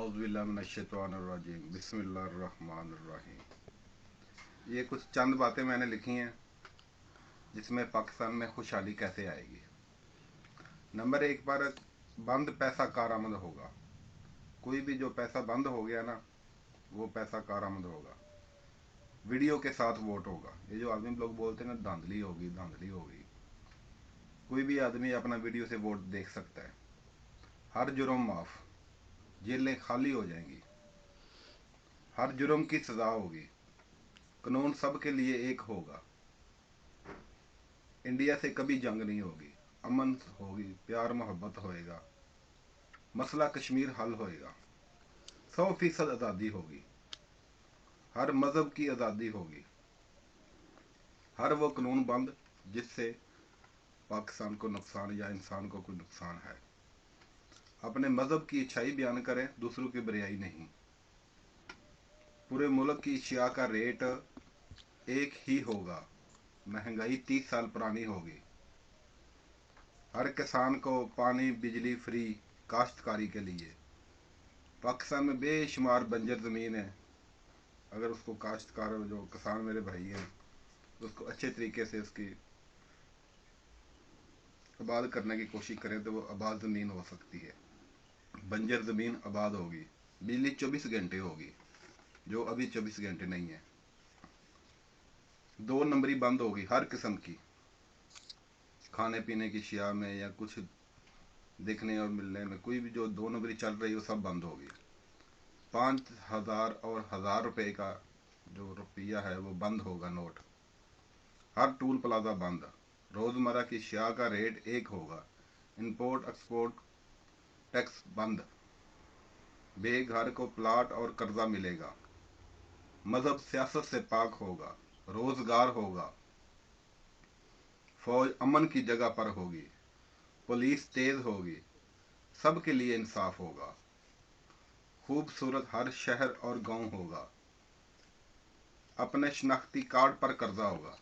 औज़ुबिल्लाहिमिनश्शैतानिर्रजीम बिस्मिल्लाहिर्रहमानिर्रहीम। ये कुछ चंद बातें मैंने लिखी हैं जिसमें पाकिस्तान में खुशहाली कैसे आएगी। नंबर एक पर बंद पैसा कारामद होगा। कोई भी जो पैसा बंद हो गया ना, वो पैसा कारामद होगा। वीडियो के साथ वोट होगा। ये जो आदमी लोग बोलते हैं ना, धांधली होगी धांधली होगी, कोई भी आदमी अपना वीडियो से वोट देख सकता है। हर जुर्म माफ, जेलें खाली हो जाएंगी, हर जुर्म की सजा होगी, कानून सबके लिए एक होगा। इंडिया से कभी जंग नहीं होगी, अमन होगी, प्यार मोहब्बत होएगा, मसला कश्मीर हल होएगा, 100% आज़ादी होगी, हर मज़हब की आज़ादी होगी, हर वो कानून बंद जिससे पाकिस्तान को नुकसान या इंसान को कोई नुकसान है। अपने मज़हब की अच्छाई बयान करें, दूसरों की बुराई नहीं। पूरे मुल्क की अशिया का रेट एक ही होगा। महंगाई 30 साल पुरानी होगी। हर किसान को पानी बिजली फ्री काश्तकारी के लिए। पाकिस्तान में बेशुमार बंजर ज़मीन है। अगर उसको काश्तकार जो किसान मेरे भाई हैं उसको अच्छे तरीके से उसकी आबाद करने की कोशिश करें तो वो आबाद ज़मीन हो सकती है। बंजर ज़मीन आबाद होगी। बिजली 24 घंटे होगी, जो अभी 24 घंटे नहीं है। 2 नंबरी बंद होगी हर किस्म की, खाने पीने की शिया में या कुछ देखने और मिलने में कोई भी जो 2 नंबरी चल रही है वो सब बंद होगी। 5,000 और 1,000 रुपए का जो रुपया है वो बंद होगा नोट। हर टूल प्लाजा बंद। रोज़मर्रा की शिया का रेट एक होगा। इंपोर्ट एक्सपोर्ट टैक्स बंद। बेघर को प्लाट और कर्जा मिलेगा। मजहब सियासत से पाक होगा। रोजगार होगा। फौज अमन की जगह पर होगी। पुलिस तेज होगी। सबके लिए इंसाफ होगा। खूबसूरत हर शहर और गांव होगा। अपने शनाख्ती कार्ड पर कर्जा होगा।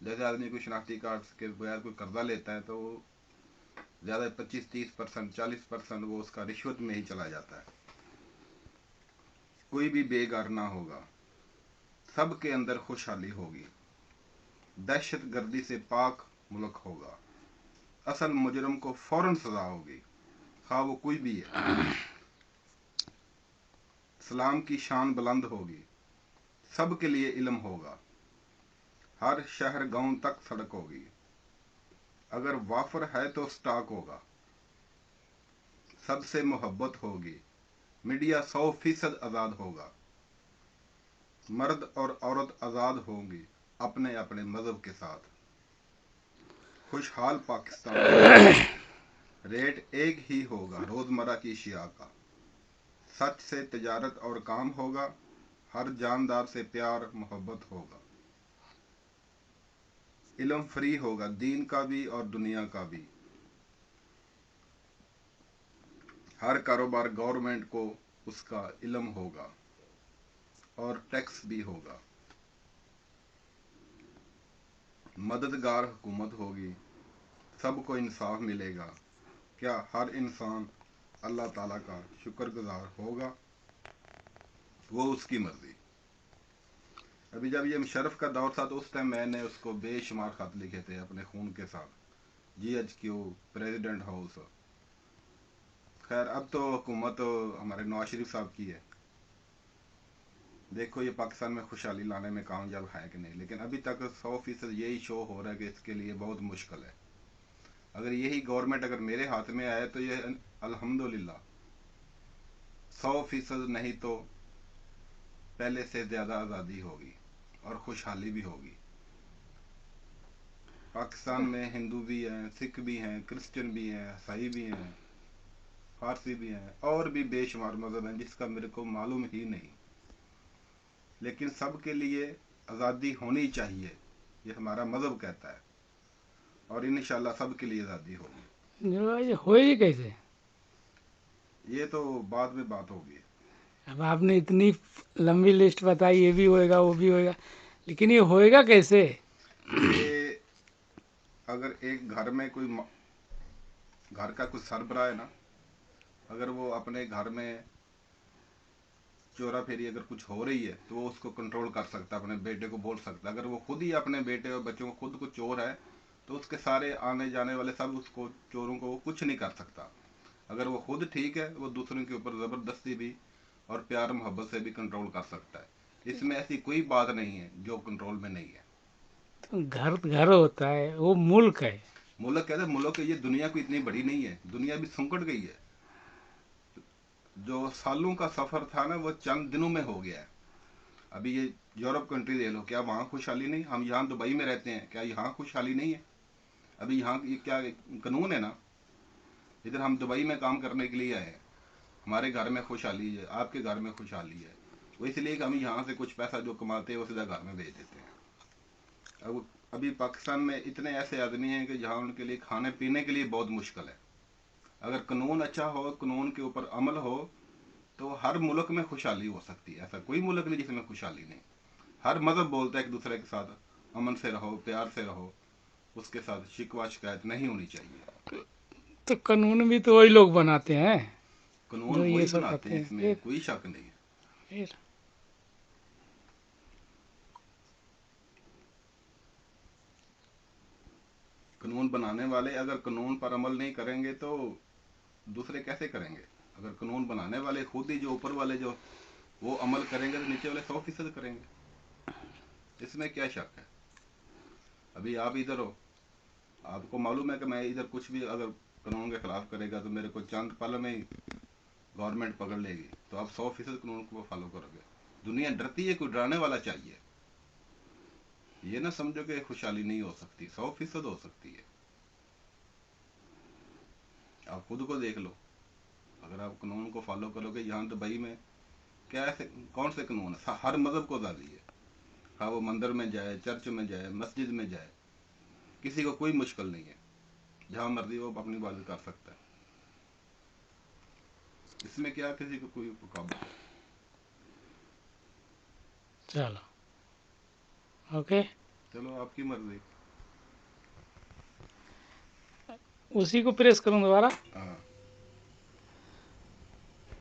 जैसे आदमी कोई शनाख्ती कार्ड के बगैर कोई कर्जा लेता है तो ज़्यादा 25-30% 40% वो उसका रिश्वत में ही चला जाता है। कोई भी बेघर ना होगा। सबके अंदर खुशहाली होगी। दहशत गर्दी से पाक मुल्क होगा। असल मुजरम को फौरन सजा होगी, खा वो कोई भी है। इस्लाम की शान बुलंद होगी। सबके लिए इल्म होगा। हर शहर गांव तक सड़क होगी। अगर वाफर है तो स्टॉक होगा। सबसे मोहब्बत होगी। मीडिया 100% आज़ाद होगा। मर्द और औरत आज़ाद होंगी अपने अपने मजहब के साथ। खुशहाल पाकिस्तान रेट एक ही होगा रोज़मर्रा की अशिया का। सच से तिजारत और काम होगा। हर जानदार से प्यार मोहब्बत होगा। इल्म फ्री होगा, दीन का भी और दुनिया का भी। हर कारोबार गवर्नमेंट को उसका इल्म होगा और टैक्स भी होगा। मददगार हुकूमत होगी। सबको इंसाफ मिलेगा। क्या हर इंसान अल्लाह ताला का शुक्रगुजार होगा? वो उसकी मर्जी। अभी जब ये मुशर्रफ का दौर था तो उस टाइम मैंने उसको बेशुमार खत लिखे थे अपने खून के साथ, GHQ, प्रेसिडेंट हाउस। खैर अब तो हुकूमत हमारे नवाज शरीफ साहब की है। देखो ये पाकिस्तान में खुशहाली लाने में कामयाब है कि नहीं, लेकिन अभी तक 100% यही शो हो रहा है कि इसके लिए बहुत मुश्किल है। अगर यही गवर्नमेंट अगर मेरे हाथ में आए तो ये अल्हम्दुलिल्लाह 100% नहीं तो पहले से ज़्यादा आज़ादी होगी और खुशहाली भी होगी। पाकिस्तान में हिंदू भी हैं, सिख भी हैं, क्रिश्चियन भी हैं, ईसाई भी हैं, फारसी भी हैं और भी बेशुमार मज़हब हैं जिसका मेरे को मालूम ही नहीं। लेकिन सबके लिए आज़ादी होनी चाहिए, ये हमारा मज़हब कहता है, और इंशाल्लाह सबके लिए आज़ादी होगी। ये होएगी कैसे? ये तो बाद में बात होगी। अब आपने इतनी लंबी लिस्ट बताई, ये भी होएगा वो भी होएगा, लेकिन ये होएगा कैसे? ये अगर एक घर में कोई घर का कोई सरबराह है ना, अगर वो अपने घर में चोरा फेरी अगर कुछ हो रही है तो वो उसको कंट्रोल कर सकता है, अपने बेटे को बोल सकता है। अगर वो खुद ही अपने बेटे और बच्चों को खुद को चोर है तो उसके सारे आने जाने वाले सब उसको चोरों को वो कुछ नहीं कर सकता। अगर वो खुद ठीक है वो दूसरों के ऊपर ज़बरदस्ती भी और प्यार मोहब्बत से भी कंट्रोल कर सकता है। इसमें ऐसी कोई बात नहीं है जो कंट्रोल में नहीं है। तो घर घर होता है, वो मुल्क है। मुल्क कहते हैं, मुल्क ये दुनिया कोई इतनी बड़ी नहीं है, दुनिया भी संकट गई है। जो सालों का सफर था ना वो चंद दिनों में हो गया है। अभी ये यूरोप कंट्री ले लो, क्या वहाँ खुशहाली नहीं? हम यहाँ दुबई में रहते हैं, क्या यहाँ खुशहाली नहीं है? अभी यहाँ ये क्या कानून है ना, इधर हम दुबई में काम करने के लिए आए हैं, हमारे घर में खुशहाली है, आपके घर में खुशहाली है, वो इसलिए कि हम यहाँ से कुछ पैसा जो कमाते हैं वो सीधा घर में भेज देते हैं। अब अभी पाकिस्तान में इतने ऐसे आदमी हैं कि जहाँ उनके लिए खाने पीने के लिए बहुत मुश्किल है। अगर कानून अच्छा हो, कानून के ऊपर अमल हो, तो हर मुल्क में खुशहाली हो सकती है। ऐसा कोई मुल्क नहीं जिसमें खुशहाली नहीं। हर मजहब बोलता है एक दूसरे के साथ अमन से रहो, प्यार से रहो, उसके साथ शिकवा शिकायत नहीं होनी चाहिए। तो कानून भी तो वही लोग बनाते हैं कानून जो ये वही सब बनाते करते हैं, हैं। इसमें कोई शक नहीं है। फिर कानून बनाने वाले अगर कानून पर अमल नहीं करेंगे तो दूसरे कैसे करेंगे? अगर कानून बनाने वाले खुद ही जो ऊपर वाले जो वो अमल करेंगे तो नीचे वाले 100% करेंगे। इसमें क्या शक है? अभी आप इधर हो, आपको मालूम है कि मैं इधर कुछ भी अगर कानून के खिलाफ करेगा तो मेरे को चंद पल में ही गवर्नमेंट पकड़ लेगी, तो आप 100% कानून को फॉलो करोगे। दुनिया डरती है, कोई डराने वाला चाहिए। ये ना समझो कि खुशहाली नहीं हो सकती, 100% हो सकती है। आप खुद को देख लो, अगर आप कानून को फॉलो करोगे। यहाँ दुबई में क्या ऐसे कौन से कानून है? हर मजहब को आज़ादी है, हाँ वो मंदिर में जाए, चर्च में जाए, मस्जिद में जाए, किसी को कोई मुश्किल नहीं है। जहाँ मर्जी वो अपनी इबादत कर सकता है। इसमें क्या किसी को कोई रुकावट है? चलो ओके, चलो आपकी मर्जी। उसी को प्रेस करूँ दोबारा। हाँ।